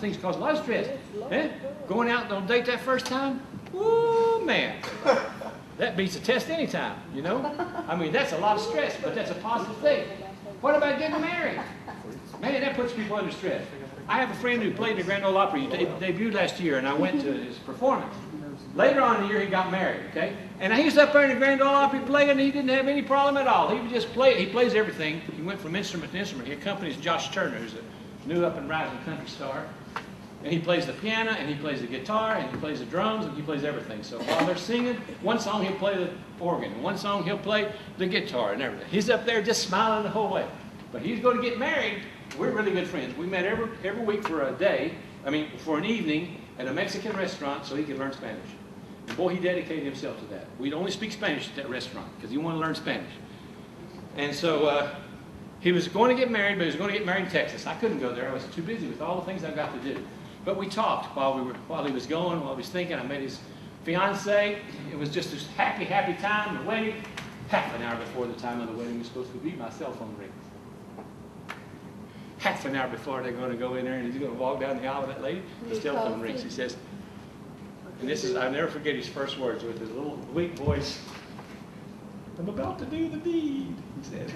things cause a lot of stress. Eh? Going out on a date that first time, woo, man. That beats a test anytime, you know? I mean, that's a lot of stress, but that's a positive thing. What about getting married? Man, that puts people under stress. I have a friend who played in the Grand Ole Opry. He debuted last year, and I went to his performance. Later on in the year, he got married, okay? And he was up there in the Grand Ole Opry playing, and he didn't have any problem at all. He would just play. He plays everything. He went from instrument to instrument. He accompanies Josh Turner, who's a new up-and-rising country star. And he plays the piano, and he plays the guitar, and he plays the drums, and he plays everything. So while they're singing, one song he'll play the organ, and one song he'll play the guitar and everything. He's up there just smiling the whole way. But he's going to get married. We're really good friends. We met every week for a day, for an evening at a Mexican restaurant so he could learn Spanish. And boy, he dedicated himself to that. We'd only speak Spanish at that restaurant because he wanted to learn Spanish. And so he was going to get married, but he was going to get married in Texas. I couldn't go there. I was too busy with all the things I've got to do. But we talked while he was going, while he was thinking. I met his fiancée. It was just a happy, happy time. The wedding, half an hour before the time of the wedding was supposed to be, my cell phone rings. Half an hour before they're going to go in there, and he's going to walk down the aisle with that lady. The cell phone rings. He says, and this is, I'll never forget his first words with his little weak voice. I'm about to do the deed, he said.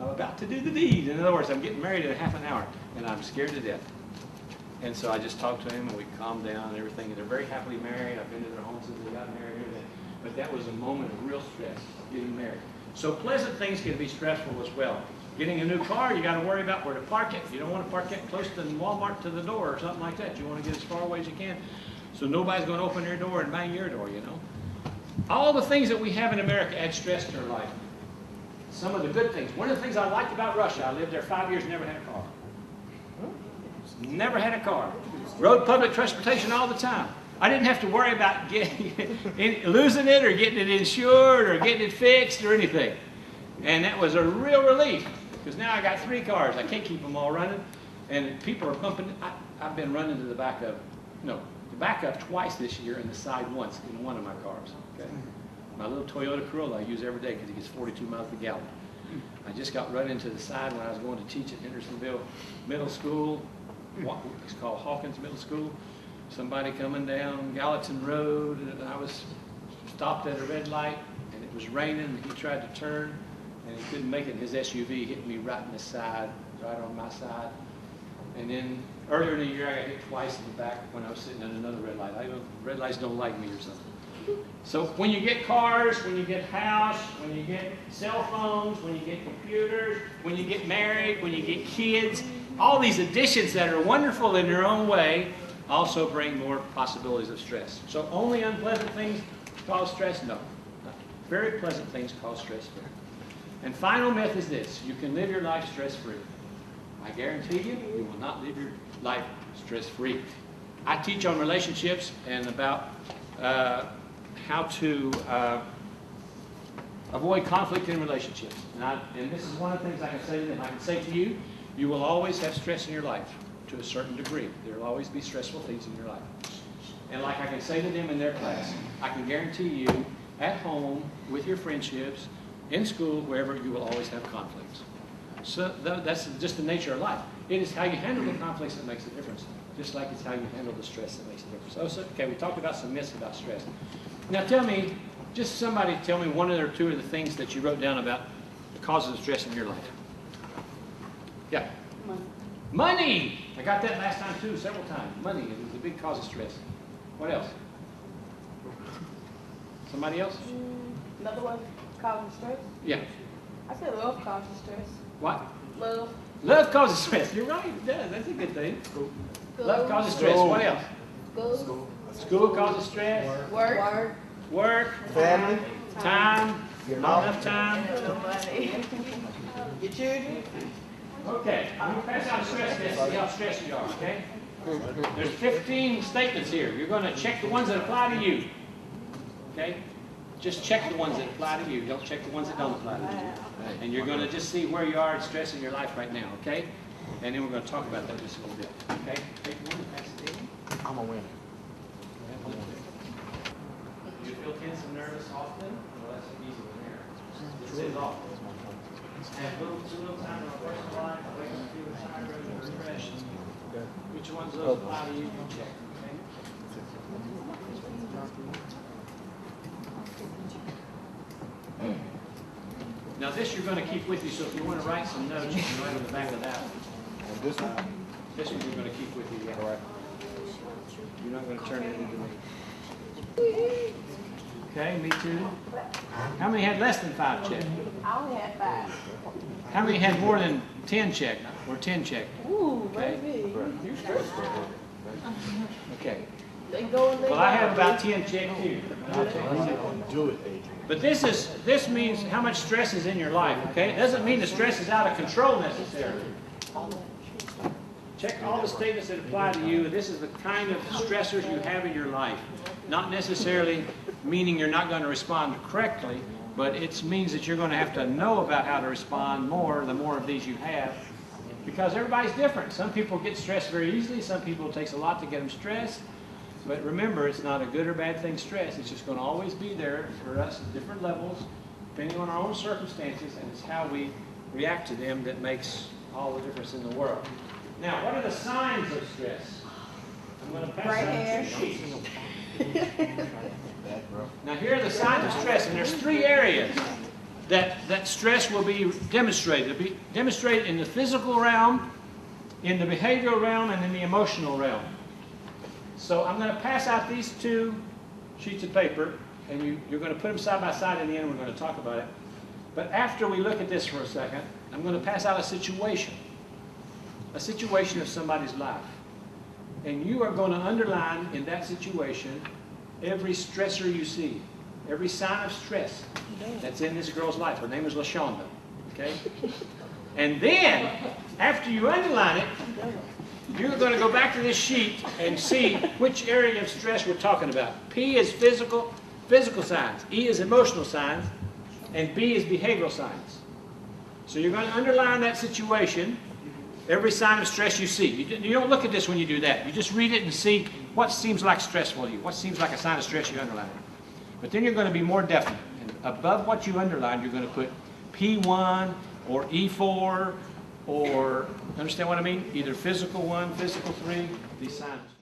I'm about to do the deed. In other words, I'm getting married in half an hour, and I'm scared to death. And so I just talked to him, and we calmed down and everything. And they're very happily married. I've been to their homes since they got married and everything. But that was a moment of real stress, getting married. So pleasant things can be stressful as well. Getting a new car, you got to worry about where to park it. You don't want to park it close to Walmart to the door or something like that. You want to get as far away as you can, so nobody's going to open their door and bang your door, you know. All the things that we have in America add stress to our life. Some of the good things. One of the things I liked about Russia, I lived there 5 years, never had a car. Never had a car. Rode public transportation all the time. I didn't have to worry about losing it or getting it insured or getting it fixed or anything. And that was a real relief, because now I got 3 cars. I can't keep them all running. And people are pumping. I've been running to the backup twice this year and the side once in one of my cars. Okay? My little Toyota Corolla I use every day because it gets 42 miles per gallon. I just got run into the side when I was going to teach at Hendersonville Middle School. It's called Hawkins Middle School. Somebody coming down Gallatin Road, and I was stopped at a red light, and it was raining, and he tried to turn, and he couldn't make it. His SUV hit me right in the side, right on my side. And then earlier in the year, I got hit twice in the back when I was sitting at another red light. Red lights don't like me or something. So when you get cars, when you get house, when you get cell phones, when you get computers, when you get married, when you get kids, all these additions that are wonderful in their own way also bring more possibilities of stress. So only unpleasant things cause stress? No. Very pleasant things cause stress. And final myth is this: you can live your life stress-free. I guarantee you, you will not live your life stress-free. I teach on relationships and about how to avoid conflict in relationships. And this is one of the things I can say to them. I can say to you, you will always have stress in your life to a certain degree. There will always be stressful things in your life. And like I can say to them in their class, I can guarantee you, at home, with your friendships, in school, wherever, you will always have conflicts. So that's just the nature of life. It is how you handle the conflicts that makes a difference, just like it's how you handle the stress that makes a difference. Okay, we talked about some myths about stress. Now tell me, just somebody tell me one or two of the things that you wrote down about the causes of stress in your life. Yeah. Money. Money! I got that last time too, several times. Money is a big cause of stress. What else? Somebody else? Another one causing stress? Yeah. I said love causes stress. What? Love. Love causes stress. You're right, it does. That's a good thing. School. Love causes stress. What else? School. School causes stress. Work. Work. Family. Time. Not enough time. Money. Your children. Okay, I'm going to pass out a stress test to see how stressed you are, okay? There's 15 statements here. You're going to check the ones that apply to you, okay? Just check the ones that apply to you. Don't check the ones that don't apply to you. And you're going to just see where you are in stress in your life right now, okay? And then we're going to talk about that just a little bit, okay? Take one and pass it in. I'm a winner. Do you feel tense and nervous often? Well, that's an easy one there. This is often. And too little time in our personal life, I wake up feeling tired, ready to refresh. We which ones of those apply to you, check, okay? Now this you're going to keep with you, so if you want to write some notes, you can write on the back of that one. And this one? This one you're going to keep with you, yeah. All right. You're not going to turn it into me. Okay, me too. How many had less than 5 checked? I only had 5. How many had more than 10 checked, or 10 checked? Ooh, Okay. baby. You're stressed. Okay. They go and they Well, I have about 10 checked here. Do it, Adrian. But this means how much stress is in your life, okay? It doesn't mean the stress is out of control necessarily. Check all the statements that apply to you. This is the kind of stressors you have in your life. Not necessarily meaning you're not going to respond correctly, but it means that you're going to have to know about how to respond more the more of these you have. Because everybody's different. Some people get stressed very easily. Some people it takes a lot to get them stressed. But remember, it's not a good or bad thing, stress. It's just going to always be there for us at different levels, depending on our own circumstances, and it's how we react to them that makes all the difference in the world. Now, what are the signs of stress? I'm going to pass Right out here. 2 sheets. Now, here are the signs of stress, and there's 3 areas that stress will be demonstrated. It'll be demonstrated in the physical realm, in the behavioral realm, and in the emotional realm. So I'm going to pass out these 2 sheets of paper, and you're going to put them side by side in the end. We're going to talk about it. But after we look at this for a second, I'm going to pass out a situation of somebody's life. And you are going to underline in that situation every stressor you see, every sign of stress that's in this girl's life. Her name is LaShonda, okay? And then, after you underline it, you're going to go back to this sheet and see which area of stress we're talking about. P is physical signs, E is emotional signs, and B is behavioral signs. So you're going to underline that situation, every sign of stress you see. You don't look at this when you do that. You just read it and see what seems like stressful to you, what seems like a sign of stress you underline. But then you're going to be more definite. And above what you underline, you're going to put P1 or E4 or, understand what I mean? Either physical 1, physical 3, these signs.